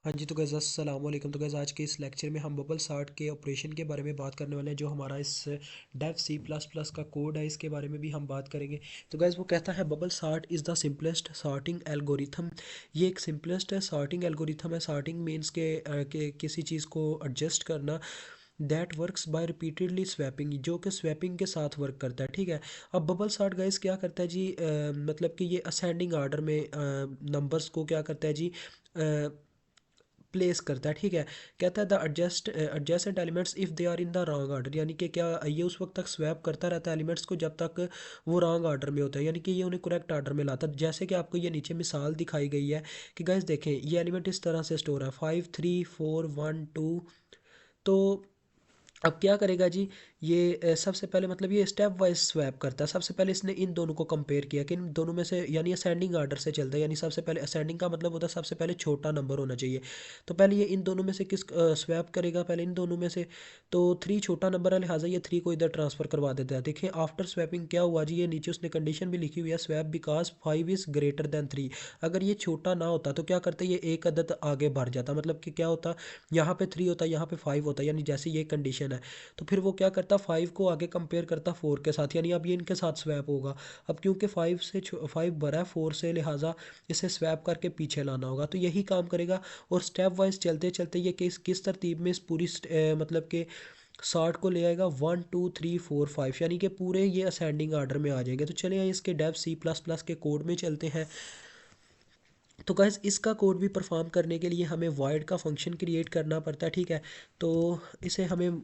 हाँ जी, तो गाइज़ अस्सलाम वालेकुम। तो गाइज़ आज के इस लेक्चर में हम बबल सार्ट के ऑपरेशन के बारे में बात करने वाले हैं। जो हमारा इस डेव सी प्लस प्लस का कोड है, इसके बारे में भी हम बात करेंगे। तो गाइज़ वो कहता है bubble sort is the simplest sorting algorithm. ये एक सिंपलेस्ट सॉर्टिंग एल्गोरिथम है। सॉर्टिंग मीन्स के किसी चीज़ को एडजस्ट करना। That works by repeatedly swapping, जो कि स्वैपिंग के साथ वर्क करता है। ठीक है। अब बबल सार्ट गाइस क्या करता है जी, मतलब कि ये असेंडिंग आर्डर में नंबर्स को क्या करता है जी, प्लेस करता है। ठीक है। कहता है the adjacent elements if they are in the wrong order, यानी कि क्या ये उस वक्त तक स्वैप करता रहता है एलिमेंट्स को जब तक वो रॉन्ग आर्डर में होता है, यानी कि ये उन्हें करेक्ट आर्डर में लाता है। जैसे कि आपको ये नीचे मिसाल दिखाई गई है कि गाइस देखें, ये एलिमेंट इस तरह से स्टोर है 5 3 4 1 2। तो अब क्या करेगा जी, ये सबसे पहले मतलब ये स्टेप वाइज स्वैप करता है। सबसे पहले इसने इन दोनों को कंपेयर किया कि इन दोनों में से, यानी असेंडिंग आर्डर से चलता है, यानी सबसे पहले असेंडिंग का मतलब होता है सबसे पहले छोटा नंबर होना चाहिए। तो पहले ये इन दोनों में से किस स्वैप करेगा, पहले इन दोनों में से। तो 3 छोटा नंबर है, लिहाजा ये 3 को इधर ट्रांसफ़र करवा देता है। देखिए आफ्टर स्वैपिंग क्या हुआ जी, ये नीचे उसने कंडीशन भी लिखी हुई है, swap because 5 is greater than 3। अगर ये छोटा ना होता तो क्या करते, ये एक अदद आगे बढ़ जाता, मतलब कि क्या होता, यहाँ पे 3 होता, यहाँ पे 5 होता, यानी जैसे ये कंडीशन है। तो फिर वो क्या करता, 5 को आगे कंपेयर करता 4 के साथ, यानी अब ये इनके साथ स्वैप होगा। अब क्योंकि 5 बड़ा है 4 से, लिहाजा इसे स्वैप करके पीछे लाना होगा। तो यही काम करेगा। और स्टेप वाइज चलते चलते ये किस तरतीब में इस पूरी मतलब कि 60 को ले आएगा 1 2 3 4 5, यानी कि पूरे ये असेंडिंग आर्डर में आ जाएंगे। तो चलिए इसके डेव सी प्लस प्लस के कोड में चलते हैं। तो गाइस इसका कोड भी परफॉर्म करने के लिए हमें वॉइड का फंक्शन क्रिएट करना पड़ता है। ठीक है। तो इसे हमें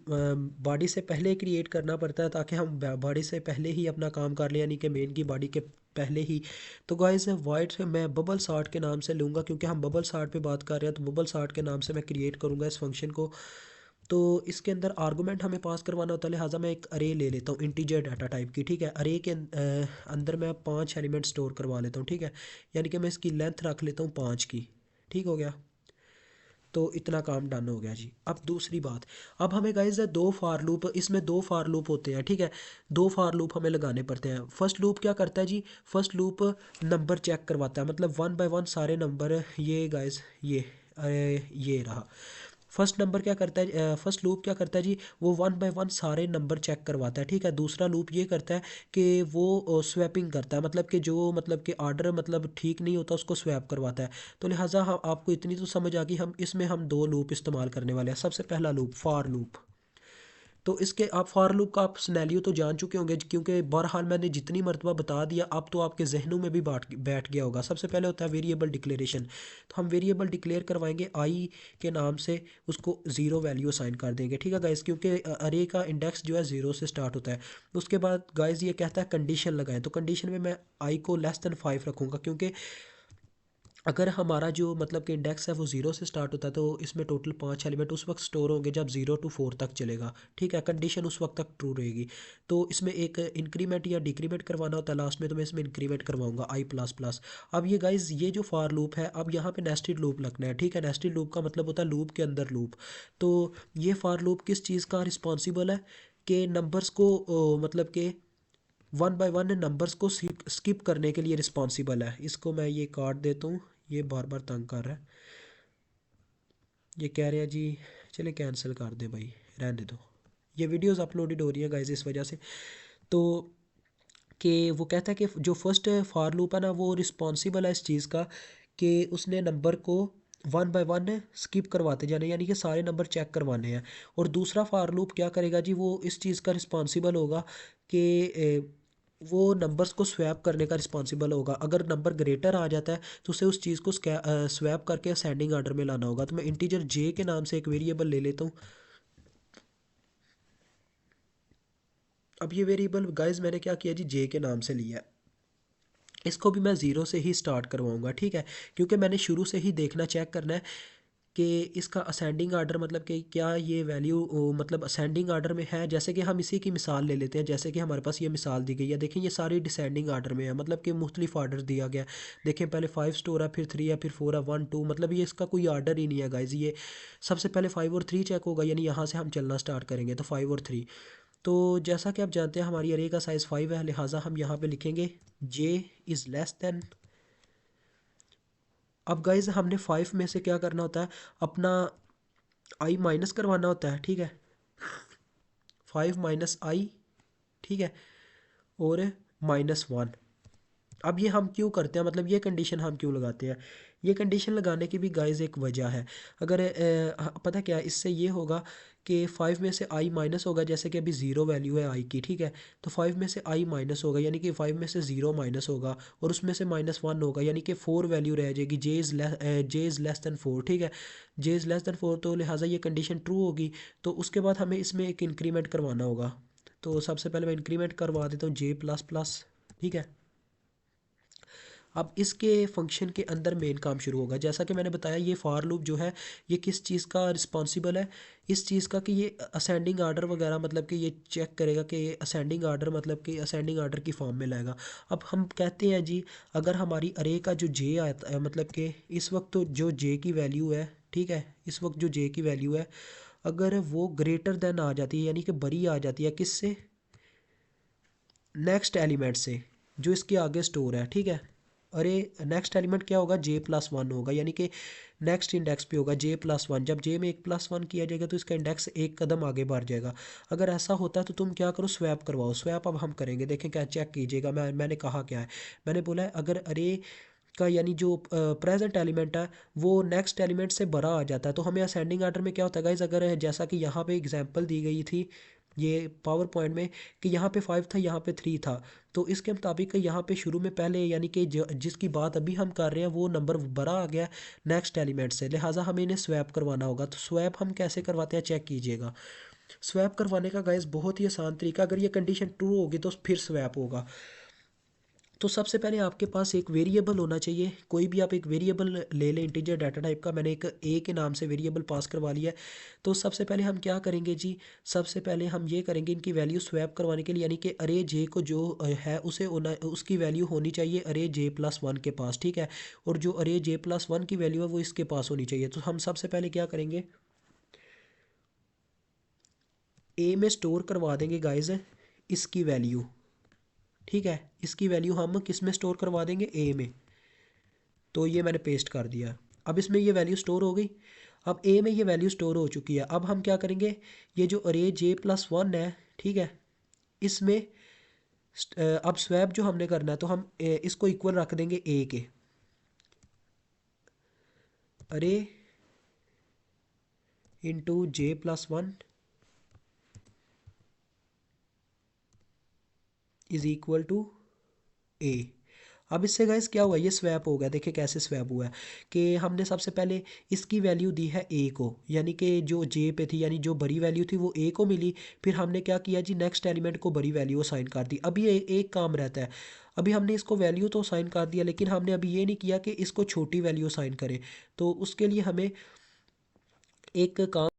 बॉडी से पहले क्रिएट करना पड़ता है, ताकि हम बॉडी से पहले ही अपना काम कर लें, यानी कि मेन की बॉडी के पहले ही। तो गाइस वॉइड से मैं बबल सार्ट के नाम से लूँगा, क्योंकि हम बबल सार्ट पे बात कर रहे हैं, तो बबल सार्ट के नाम से मैं क्रिएट करूँगा इस फंक्शन को। तो इसके अंदर आर्गूमेंट हमें पास करवाना होता है, लिहाजा मैं एक अरे ले लेता हूँ इंटीजर डाटा टाइप की। ठीक है। अरे के अंदर मैं 5 एलिमेंट स्टोर करवा लेता हूँ। ठीक है। यानी कि मैं इसकी लेंथ रख लेता हूँ 5 की। ठीक हो गया। तो इतना काम डन हो गया जी। अब दूसरी बात, अब हमें गाइज है दो फार लूप, इसमें दो फार लूप होते हैं। ठीक है। दो फार लूप हमें लगाने पड़ते हैं। फर्स्ट लूप क्या करता है जी, फर्स्ट लूप नंबर चेक करवाता है, मतलब 1 बाय 1 सारे नंबर। ये गाइज ये रहा फर्स्ट नंबर। क्या करता है फर्स्ट लूप, क्या करता है जी, वो 1 बाय 1 सारे नंबर चेक करवाता है। ठीक है। दूसरा लूप ये करता है कि वो स्वैपिंग करता है, मतलब कि जो मतलब कि आर्डर मतलब ठीक नहीं होता उसको स्वैप करवाता है। तो लिहाजा हम आपको इतनी तो समझ आ गई, हम इसमें हम दो लूप इस्तेमाल करने वाले हैं। सबसे पहला लूप फॉर लूप। तो इसके आप फॉर लूप का आप सिनेरियो तो जान चुके होंगे, क्योंकि बहरहाल मैंने जितनी मरतबा बता दिया, अब तो आपके जहनों में भी बैठ गया होगा। सबसे पहले होता है वेरिएबल डिक्लेरेशन। तो हम वेरिएबल डिक्लेयर करवाएंगे आई के नाम से, उसको ज़ीरो वैल्यू असाइन कर देंगे। ठीक है गाइस, क्योंकि अरे का इंडेक्स जो है ज़ीरो से स्टार्ट होता है। उसके बाद गाइस ये कहता है कंडीशन लगाएं, तो कंडीशन में मैं आई को <<5 रखूँगा, क्योंकि अगर हमारा जो मतलब कि इंडेक्स है वो ज़ीरो से स्टार्ट होता है, तो इसमें टोटल 5 एलिमेंट उस वक्त स्टोर होंगे जब 0 to 4 तक चलेगा। ठीक है। कंडीशन उस वक्त तक ट्रू रहेगी। तो इसमें एक इंक्रीमेंट या डिक्रीमेंट करवाना होता है लास्ट में, तो मैं इसमें इंक्रीमेंट करवाऊंगा आई प्लस प्लस। अब ये गाइज ये जो फॉर लूप है, अब यहाँ पे नेस्टेड लूप लगना है। ठीक है। नेस्टेड लूप का मतलब होता है लूप के अंदर लूप। तो ये फॉर लूप किस चीज़ का रिस्पॉन्सिबल है, कि नंबर्स को मतलब कि 1 बाय 1 नंबर्स को स्किप करने के लिए रिस्पॉन्सिबल है। इसको मैं ये काट देता हूँ, ये बार बार तंग कर रहा है। ये कह रहे हैं जी, चले कैंसिल कर दे भाई, रहने दो। ये वीडियोस अपलोडेड हो रही है गाइज इस वजह से। तो कि वो कहता है कि जो फर्स्ट फॉर लूप है ना, वो रिस्पॉन्सिबल है इस चीज़ का, कि उसने नंबर को 1 बाय 1 स्किप करवाते जाने, यानी कि सारे नंबर चेक करवाने हैं। और दूसरा फॉर लूप क्या करेगा जी, वो इस चीज़ का रिस्पॉन्सिबल होगा कि वो नंबर्स को स्वैप करने का रिस्पॉन्सिबल होगा। अगर नंबर ग्रेटर आ जाता है तो उसे उस चीज़ को स्वैप करके असेंडिंग आर्डर में लाना होगा। तो मैं इंटीजर जे के नाम से एक वेरिएबल ले लेता हूँ। अब ये वेरिएबल गाइज मैंने क्या किया जी, जे के नाम से लिया है। इसको भी मैं ज़ीरो से ही स्टार्ट करवाऊंगा। ठीक है। क्योंकि मैंने शुरू से ही देखना चेक करना है कि इसका असेंडिंग आर्डर, मतलब कि क्या ये वैल्यू मतलब असेंडिंग आर्डर में है। जैसे कि हम इसी की मिसाल ले लेते हैं, जैसे कि हमारे पास ये मिसाल दी गई है। देखें ये सारी डिसेंडिंग आर्डर में है, मतलब कि मुख्तलिफ आर्डर दिया गया है। देखें पहले 5 स्टोर है, फिर 3 है, फिर 4 है, 1 2, मतलब ये इसका कोई आर्डर ही नहीं है गाइज। ये सबसे पहले 5 और 3 चेक होगा, यानी यहाँ से हम चलना स्टार्ट करेंगे तो 5 और 3। तो जैसा कि आप जानते हैं हमारी अरे का साइज़ 5 है, लिहाजा हम यहाँ पे लिखेंगे जे इज़ लेस दैन अब गाइज हमने 5 में से क्या करना होता है, अपना आई माइनस करवाना होता है, ठीक है, 5 माइनस आई, ठीक है, और -1। अब ये हम क्यों करते हैं, मतलब ये कंडीशन हम क्यों लगाते हैं, ये कंडीशन लगाने की भी गाइस एक वजह है। अगर पता क्या है, इससे ये होगा कि 5 में से आई माइनस होगा, जैसे कि अभी ज़ीरो वैल्यू है आई की, ठीक है, तो 5 में से आई माइनस होगा, यानी कि 5 में से ज़ीरो माइनस होगा, और उसमें से -1 होगा, यानी कि 4 वैल्यू रह जाएगी, जे इज़ लेस दैन 4, ठीक है, जे इज़ लेस दैन 4, तो लिहाजा ये कंडीशन ट्रू होगी। तो उसके बाद हमें इसमें एक इंक्रीमेंट करवाना होगा। तो सबसे पहले मैं इंक्रीमेंट करवा देता हूँ जे प्लस प्लस, ठीक है। अब इसके फंक्शन के अंदर मेन काम शुरू होगा। जैसा कि मैंने बताया, ये फॉर लूप जो है ये किस चीज़ का रिस्पॉन्सिबल है, इस चीज़ का कि ये असेंडिंग आर्डर वगैरह, मतलब कि ये चेक करेगा कि ये असेंडिंग आर्डर, मतलब कि असेंडिंग आर्डर की फॉर्म में लाएगा। अब हम कहते हैं जी, अगर हमारी अरे का जो जे आता है, मतलब कि इस वक्त तो जो जे की वैल्यू है, ठीक है, इस वक्त जो जे की वैल्यू है, अगर वो ग्रेटर देन आ जाती है, यानी कि बड़ी आ जाती है किससे, नेक्स्ट एलिमेंट से जो इसके आगे स्टोर है, ठीक है। अरे नेक्स्ट एलिमेंट क्या होगा, जे प्लस वन होगा, यानी कि नेक्स्ट इंडेक्स पे होगा जे प्लस वन। जब जे में एक प्लस वन किया जाएगा तो इसका इंडेक्स एक कदम आगे बढ़ जाएगा। अगर ऐसा होता है तो तुम क्या करो, स्वैप करवाओ। स्वैप अब हम करेंगे, देखें क्या, चेक कीजिएगा। मैंने कहा क्या है, मैंने बोला है अगर अरे का यानी जो प्रेजेंट एलिमेंट है वो नेक्स्ट एलिमेंट से बड़ा आ जाता है, तो हमें असेंडिंग आर्डर में क्या होता है गाइज, अगर जैसा कि यहाँ पे एग्जांपल दी गई थी ये पावर पॉइंट में, कि यहाँ पे 5 था, यहाँ पे 3 था, तो इसके मुताबिक यहाँ पे शुरू में पहले, यानी कि जिसकी बात अभी हम कर रहे हैं वो नंबर बड़ा आ गया नेक्स्ट एलिमेंट से, लिहाजा हमें इन्हें स्वैप करवाना होगा। तो स्वैप हम कैसे करवाते हैं, चेक कीजिएगा। स्वैप करवाने का गाइज बहुत ही आसान तरीका, अगर ये कंडीशन ट्रू होगी तो फिर स्वैप होगा। तो सबसे पहले आपके पास एक वेरिएबल होना चाहिए, कोई भी आप एक वेरिएबल ले लें इंटीजर डाटा टाइप का। मैंने एक ए के नाम से वेरिएबल पास करवा लिया है। तो सबसे पहले हम क्या करेंगे जी, सबसे पहले हम ये करेंगे, इनकी वैल्यू स्वैप करवाने के लिए, यानी कि अरे जे को जो है उसे होना, उसकी वैल्यू होनी चाहिए अरे जे प्लस वन के पास, ठीक है, और जो अरे जे प्लस वन की वैल्यू है वो इसके पास होनी चाहिए। तो हम सबसे पहले क्या करेंगे, ए में स्टोर करवा देंगे गाइज इसकी वैल्यू, ठीक है, इसकी वैल्यू हम किस में स्टोर करवा देंगे, ए में। तो ये मैंने पेस्ट कर दिया। अब इसमें ये वैल्यू स्टोर हो गई। अब ए में ये वैल्यू स्टोर हो चुकी है। अब हम क्या करेंगे, ये जो अरे जे प्लस वन है, ठीक है, इसमें अब स्वैप जो हमने करना है, तो हम इसको इक्वल रख देंगे ए के, अरे into J plus one is equal to A. अब इससे गाइस क्या हुआ, ये स्वैप हो गया। देखिए कैसे स्वैप हुआ है, कि हमने सबसे पहले इसकी वैल्यू दी है ए को, यानी कि जो जे पे थी, यानी जो बड़ी वैल्यू थी वो ए को मिली। फिर हमने क्या किया जी, नेक्स्ट एलिमेंट को बड़ी वैल्यू असाइन कर दी। अभी एक काम रहता है, अभी हमने इसको वैल्यू तो असाइन कर दिया, लेकिन हमने अभी ये नहीं किया कि इसको छोटी वैल्यू असाइन करें। तो उसके लिए हमें एक काम,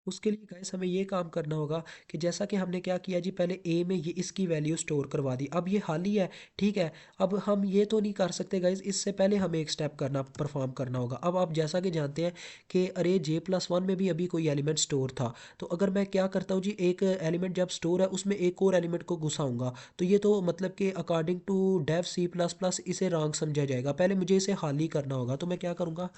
उसके लिए गाइस हमें ये काम करना होगा कि जैसा कि हमने क्या किया जी, पहले ए में ये इसकी वैल्यू स्टोर करवा दी। अब ये खाली है, ठीक है। अब हम ये तो नहीं कर सकते गाइस, इससे पहले हमें एक स्टेप करना, परफॉर्म करना होगा। अब आप जैसा कि जानते हैं कि अरे जे प्लस वन में भी अभी कोई एलिमेंट स्टोर था, तो अगर मैं क्या करता हूँ जी, एक एलिमेंट जब स्टोर है उसमें एक और एलिमेंट को घुसाऊंगा, तो ये तो मतलब कि according to Dev C plus plus इसे रॉन्ग समझा जाएगा। पहले मुझे इसे खाली करना होगा। तो मैं क्या करूँगा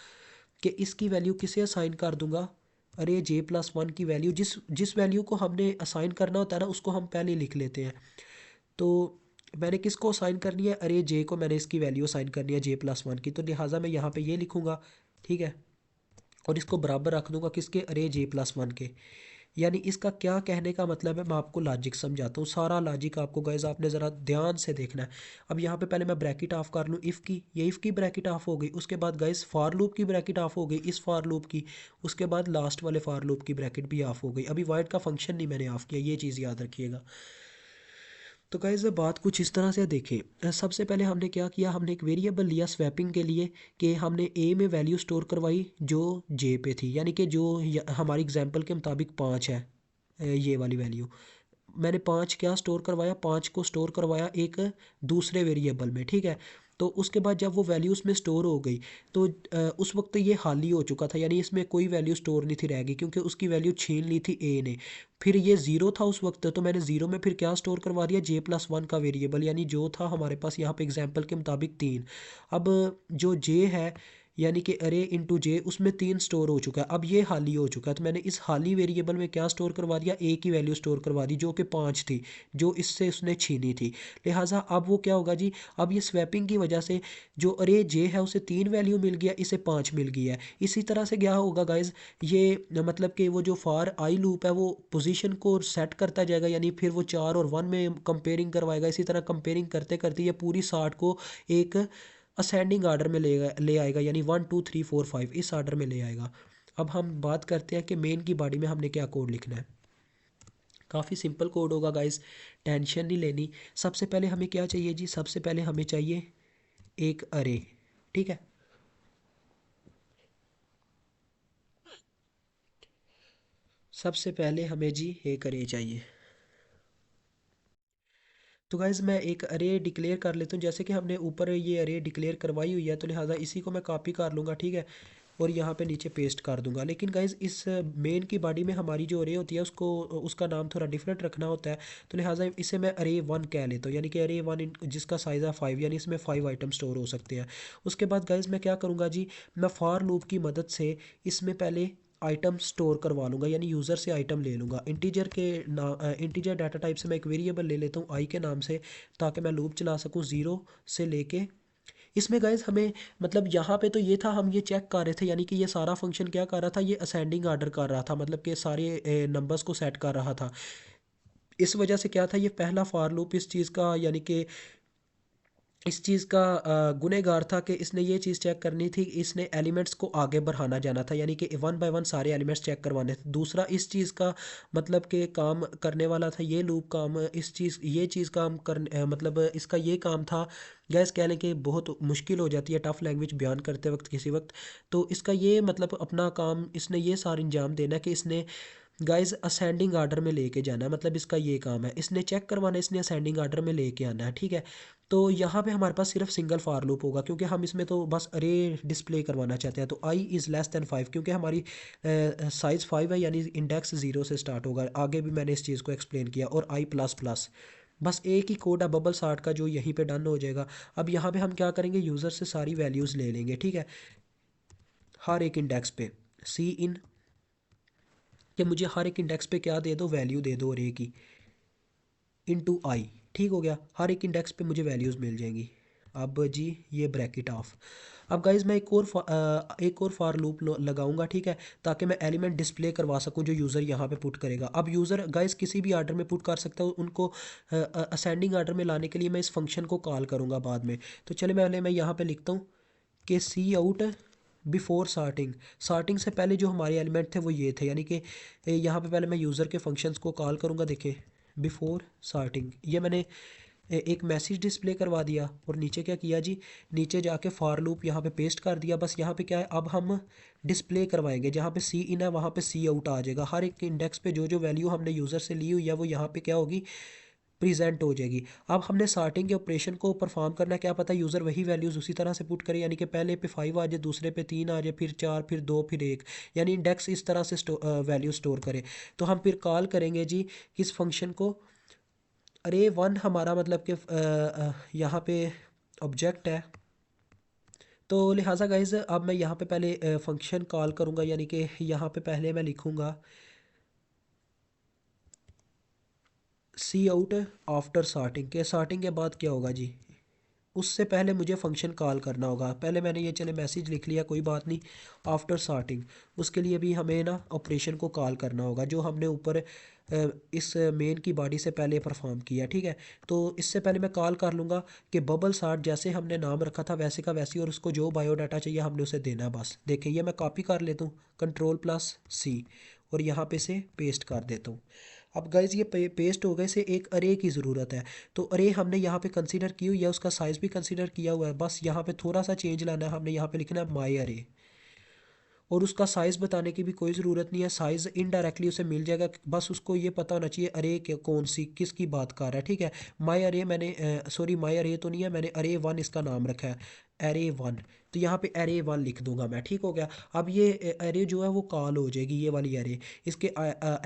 कि इसकी वैल्यू किसे असाइन कर दूंगा, अरे जे प्लस वन की वैल्यू, जिस जिस वैल्यू को हमने असाइन करना होता है ना, उसको हम पहले लिख लेते हैं। तो मैंने किसको असाइन करनी है, अरे जे को मैंने इसकी वैल्यू असाइन करनी है जे प्लस वन की, तो लिहाजा मैं यहाँ पे ये लिखूँगा, ठीक है, और इसको बराबर रख दूंगा किसके, अरे जे प्लस वन के। यानी इसका क्या कहने का मतलब है, मैं आपको लॉजिक समझाता हूँ। सारा लॉजिक आपको गाइस आपने ज़रा ध्यान से देखना है। अब यहाँ पे पहले मैं ब्रैकेट ऑफ कर लूँ, इफ़ की, ये इफ़ की ब्रैकेट ऑफ हो गई। उसके बाद गाइस फॉर लूप की ब्रैकेट ऑफ हो गई, इस फॉर लूप की। उसके बाद लास्ट वाले फॉर लूप की ब्रैकेट भी ऑफ हो गई। अभी वाइड का फंक्शन नहीं मैंने ऑफ किया, ये चीज़ याद रखिएगा। तो गाइस बात कुछ इस तरह से देखें, सबसे पहले हमने क्या किया, हमने एक वेरिएबल लिया स्वैपिंग के लिए, कि हमने ए में वैल्यू स्टोर करवाई जो जे पे थी, यानी कि जो हमारी एग्जांपल के मुताबिक 5 है, ये वाली वैल्यू। मैंने 5 क्या स्टोर करवाया, 5 को स्टोर करवाया एक दूसरे वेरिएबल में, ठीक है। तो उसके बाद जब वो वैल्यू उसमें स्टोर हो गई, तो उस वक्त ये खाली हो चुका था, यानी इसमें कोई वैल्यू स्टोर नहीं थी रहेगी, क्योंकि उसकी वैल्यू छीन ली थी ए ने। फिर ये ज़ीरो था उस वक्त, तो मैंने ज़ीरो में फिर क्या स्टोर करवा दिया, जे प्लस वन का वेरिएबल, यानी जो था हमारे पास यहाँ पे एग्जाम्पल के मुताबिक 3। अब जो जे है, यानी कि अरे इंटू जे, उसमें 3 स्टोर हो चुका है। अब ये हाली हो चुका है, तो मैंने इस हाली वेरिएबल में क्या स्टोर करवा दिया, ए की वैल्यू स्टोर करवा दी जो कि 5 थी, जो इससे उसने छीनी थी। लिहाजा अब वो क्या होगा जी, अब ये स्वैपिंग की वजह से जो अरे जे है उसे 3 वैल्यू मिल गया, इसे 5 मिल गई है। इसी तरह से क्या होगा गाइज, ये मतलब कि वो जो फॉर आई लूप है वो पोजीशन को सेट करता जाएगा, यानी फिर वो 4 और 1 में कंपेयरिंग करवाएगा। इसी तरह कंपेयरिंग करते करते ये पूरी 60 को एक असेंडिंग आर्डर में ले आएगा, यानी 1 2 3 4 5 इस आर्डर में ले आएगा। अब हम बात करते हैं कि मेन की बॉडी में हमने क्या कोड लिखना है। काफ़ी सिंपल कोड होगा गाइस, टेंशन नहीं लेनी। सबसे पहले हमें क्या चाहिए जी, सबसे पहले हमें चाहिए एक अरे, ठीक है। सबसे पहले हमें जी एक अरे चाहिए। तो गाइज़ मैं एक अरे डिक्लेयर कर लेता हूँ, जैसे कि हमने ऊपर ये अरे डिक्लेयर करवाई हुई है, तो लिहाजा इसी को मैं कॉपी कर लूँगा, ठीक है, और यहाँ पे नीचे पेस्ट कर दूंगा। लेकिन गाइज़ इस मेन की बॉडी में हमारी जो अरे होती है उसको उसका नाम थोड़ा डिफरेंट रखना होता है, तो लिहाजा इसे मैं अरे 1 कह लेता हूँ, यानी कि अरे 1 जिसका साइज़ है 5, यानी इसमें 5 आइटम स्टोर हो सकते हैं। उसके बाद गाइज़ मैं क्या करूँगा जी, मैं फॉर लूप की मदद से इसमें पहले आइटम स्टोर करवा लूँगा, यानी यूज़र से आइटम ले लूँगा। इंटीजर के इंटीजर डाटा टाइप से मैं एक वेरिएबल ले लेता हूँ आई के नाम से, ताकि मैं लूप चला सकूँ 0 से लेके। इसमें गाइज हमें मतलब यहाँ पे तो ये था, हम ये चेक कर रहे थे, यानी कि ये सारा फंक्शन क्या कर रहा था, ये असेंडिंग आर्डर कर रहा था, मतलब कि सारे नंबर्स को सेट कर रहा था। इस वजह से क्या था, ये पहला फॉर लूप इस चीज़ का, यानी कि इस चीज़ का गुनहगार था कि इसने ये चीज़ चेक करनी थी, इसने एलिमेंट्स को आगे बढ़ाना जाना था, यानी कि 1 बाय 1 सारे एलिमेंट्स चेक करवाने थे। दूसरा इस चीज़ का मतलब कि काम करने वाला था ये लूप काम, इस चीज़ ये चीज़ काम कर मतलब इसका ये काम था। गैस कह लें कि बहुत मुश्किल हो जाती है टफ़ लैंग्वेज बयान करते वक्त किसी वक्त, तो इसका ये मतलब अपना काम इसने ये सारा इंजाम देना है कि इसने गाइस असेंडिंग आर्डर में लेके जाना है, मतलब इसका ये काम है, इसने चेक करवाना है, इसने असेंडिंग आर्डर में लेके आना है, ठीक है। तो यहाँ पे हमारे पास सिर्फ सिंगल फॉर लूप होगा, क्योंकि हम इसमें तो बस अरे डिस्प्ले करवाना चाहते हैं। तो आई इज़ लेस दैन 5, क्योंकि हमारी साइज़ 5 है, यानी इंडेक्स 0 से स्टार्ट होगा। आगे भी मैंने इस चीज़ को एक्सप्लेन किया। और आई प्लस प्लस, बस एक ही कोड है बबल सार्ट का जो यहीं पे डन हो जाएगा। अब यहाँ पे हम क्या करेंगे, यूज़र से सारी वैल्यूज़ ले लेंगे, ठीक है, हर एक इंडेक्स पे सी इन, कि मुझे हर एक इंडेक्स पे क्या दे दो, वैल्यू दे दो अरे की, इनटू आई। ठीक हो गया, हर एक इंडेक्स पे मुझे वैल्यूज़ मिल जाएंगी। अब जी ये ब्रैकेट ऑफ। अब गाइज मैं एक और फॉर लूप लगाऊंगा, ठीक है, ताकि मैं एलिमेंट डिस्प्ले करवा सकूं जो यूज़र यहाँ पे पुट करेगा। अब यूज़र गाइज किसी भी आर्डर में पुट कर सकता हूँ, उनको असेंडिंग आर्डर में लाने के लिए मैं इस फंक्शन को कॉल करूँगा बाद में। तो चले पहले मैं यहाँ पे लिखता हूँ कि सी आउट बिफोर सार्टिंग, सार्टिंग से पहले जो हमारे एलिमेंट थे वो ये थे, यानी कि यहाँ पे पहले मैं यूज़र के फंक्शंस को कॉल करूँगा। देखिए बिफोर सार्टिंग, ये मैंने एक मैसेज डिस्प्ले करवा दिया, और नीचे क्या किया जी, नीचे जाके फॉर लूप यहाँ पे पेस्ट कर दिया। बस यहाँ पे क्या है, अब हम डिस्प्ले करवाएंगे, जहाँ पे सी इन है वहाँ पे सी आउट आ जाएगा। हर एक इंडेक्स पे जो जो वैल्यू हमने यूज़र से ली हुई है वो यहाँ पे क्या होगी, प्रेजेंट हो जाएगी। अब हमने स्टार्टिंग के ऑपरेशन को परफॉर्म करना है, क्या पता यूज़र वही वैल्यूज़ उसी तरह से पुट करे, यानी कि पहले पे 5 आ जाए, दूसरे पे 3 आ जाए, फिर 4, फिर 2, फिर 1, यानी इंडेक्स इस तरह से वैल्यू स्टोर करे। तो हम फिर कॉल करेंगे जी किस फंक्शन को, अरे 1 हमारा मतलब कि यहाँ पे ऑब्जेक्ट है। तो लिहाजा गाइज अब मैं यहाँ पे पहले फंक्शन कॉल करूँगा, यानी कि यहाँ पे पहले मैं लिखूँगा सी आउट आफ्टर सार्टिंग, के सार्टिंग के बाद क्या होगा जी, उससे पहले मुझे फंक्शन कॉल करना होगा। पहले मैंने ये चले मैसेज लिख लिया, कोई बात नहीं। आफ्टर स्टार्टिंग, उसके लिए भी हमें ना ऑपरेशन को कॉल करना होगा जो हमने ऊपर इस मेन की बॉडी से पहले परफॉर्म किया, ठीक है। तो इससे पहले मैं कॉल कर लूँगा कि बबल सार्ट, जैसे हमने नाम रखा था वैसे का वैसी, और उसको जो बायोडाटा चाहिए हमने उसे देना है बस। देखिए ये मैं कॉपी कर लेता हूँ, कंट्रोल+C, और यहाँ पे से पेस्ट कर देता हूँ। अब गाइज ये पेस्ट हो गए, से एक अरे की ज़रूरत है। तो अरे हमने यहाँ पे कंसीडर की हुई है, उसका साइज़ भी कंसीडर किया हुआ है। बस यहाँ पे थोड़ा सा चेंज लाना है, हमने यहाँ पे लिखना है माई अरे, और उसका साइज़ बताने की भी कोई ज़रूरत नहीं है, साइज़ इनडायरेक्टली उसे मिल जाएगा। बस उसको ये पता होना चाहिए अरे के कौन सी किसकी बात कर रहा है, ठीक है। माई अरे मैंने सॉरी माई अरे तो नहीं है, मैंने अरे 1 इसका नाम रखा है। Array one. तो यहाँ पे एरे वन लिख दूंगा मैं, ठीक हो गया। अब ये एरे जो है वो कॉल हो जाएगी, ये वाली एरे, इसके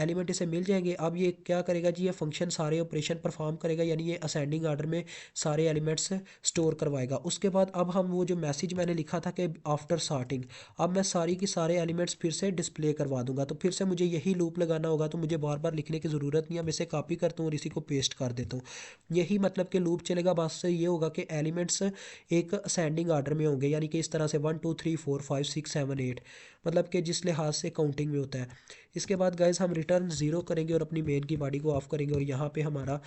एलिमेंट इसे मिल जाएंगे। अब ये क्या करेगा जी, ये फंक्शन सारे ऑपरेशन परफॉर्म करेगा, यानी ये असेंडिंग आर्डर में सारे एलिमेंट्स स्टोर करवाएगा। उसके बाद अब हम वो जो मैसेज मैंने लिखा था कि आफ्टर सॉर्टिंग, अब मैं सारी की सारे एलिमेंट्स फिर से डिस्प्ले करवा दूंगा। तो फिर से मुझे यही लूप लगाना होगा, तो मुझे बार बार लिखने की ज़रूरत नहीं है, मैं इसे कॉपी करता हूँ और इसी को पेस्ट कर देता हूँ। यही मतलब कि लूप चलेगा। बस ये होगा कि एलिमेंट्स एक असेंडिंग आर्डर में होंगे, यानी कि इस तरह से 1 2 3 4 5 6 7 8, मतलब कि जिस लिहाज से काउंटिंग में होता है। इसके बाद गाइस हम रिटर्न ज़ीरो करेंगे और अपनी मेन की बॉडी को ऑफ करेंगे, और यहाँ पे हमारा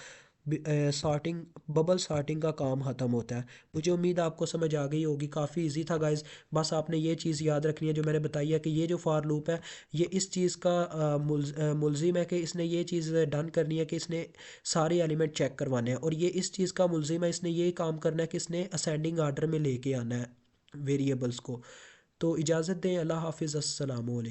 सॉर्टिंग, बबल सॉर्टिंग का काम ख़त्म होता है। मुझे उम्मीद है आपको समझ आ गई होगी, काफ़ी इजी था गाइस। बस आपने ये चीज़ याद रखनी है जो मैंने बताई है, कि ये जो फॉर लूप है ये इस चीज़ का मुलजिम है, कि इसने ये चीज़ डन करनी है कि इसने सारे एलिमेंट चेक करवाने हैं, और ये इस चीज़ का मुलजिम है, इसने ये काम करना है कि इसने असेंडिंग आर्डर में लेके आना है वेरिएबल्स को। तो इजाज़त दें, अल्लाह हाफिज़, अस्सलाम वालेकुम।